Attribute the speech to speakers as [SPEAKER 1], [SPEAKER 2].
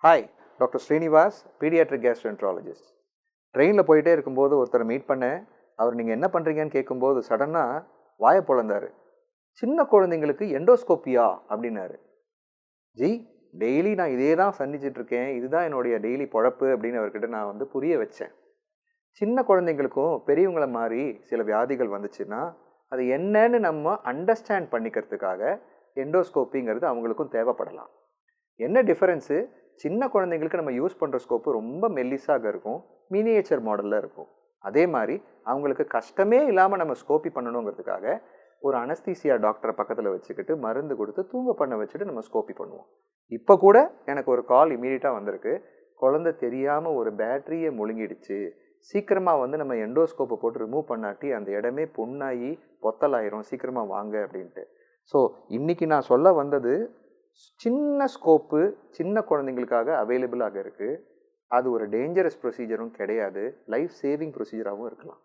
[SPEAKER 1] Hi, doctor Srinivas, paediatric gastroenterologist. ட்ரெயினில் போயிட்டே இருக்கும்போது ஒருத்தரை மீட் பண்ணேன். அவர் நீங்கள் என்ன பண்ணுறீங்கன்னு கேட்கும்போது சடனாக வாயை பொளந்தார். சின்ன குழந்தைங்களுக்கு எண்டோஸ்கோப்பியா அப்படின்னாரு. ஜி, டெய்லி நான் இதே தான் சந்திச்சிட்ருக்கேன், இதுதான் என்னுடைய டெய்லி பொழப்பு அப்படின்னு அவர்கிட்ட நான் புரிய வச்சேன். சின்ன குழந்தைங்களுக்கும் பெரியவங்கள மாதிரி சில வியாதிகள் வந்துச்சுன்னா அது என்னன்னு நம்ம அண்டர்ஸ்டாண்ட் பண்ணிக்கிறதுக்காக எண்டோஸ்கோப்பிங்கிறது அவங்களுக்கும் தேவைப்படலாம். என்ன டிஃபரன்ஸு? சின்ன குழந்தைங்களுக்கு நம்ம யூஸ் பண்ணுற ஸ்கோப்பு ரொம்ப மெல்லிஸாக இருக்கும், மினியேச்சர் மாடலில் இருக்கும். அதே மாதிரி அவங்களுக்கு கஷ்டமே இல்லாமல் நம்ம ஸ்கோப்பி பண்ணணுங்கிறதுக்காக ஒரு அனஸ்தீசியா டாக்டரை பக்கத்தில் வச்சுக்கிட்டு மருந்து கொடுத்து தூங்க பண்ண வச்சுட்டு நம்ம ஸ்கோப்பி பண்ணுவோம். இப்போ கூட எனக்கு ஒரு கால் இமீடியட்டாக வந்திருக்கு. குழந்தை தெரியாமல் ஒரு பேட்டரியை முழுங்கிடுச்சு, சீக்கிரமாக நம்ம எண்டோஸ்கோப்பை போட்டு ரிமூவ் பண்ணாட்டி அந்த இடமே புண்ணாகி பொத்தலாயிரும், சீக்கிரமாக வாங்க அப்படின்ட்டு. ஸோ இன்றைக்கி நான் சொல்ல வந்தது, சின்ன ஸ்கோப்பு சின்ன குழந்தைங்களுக்காக அவைலபிளாக இருக்குது. அது ஒரு டேஞ்சரஸ் ப்ரொசீஜரும் கிடையாது, லைஃப் சேவிங் ப்ரொசீஜராகவும் இருக்கலாம்.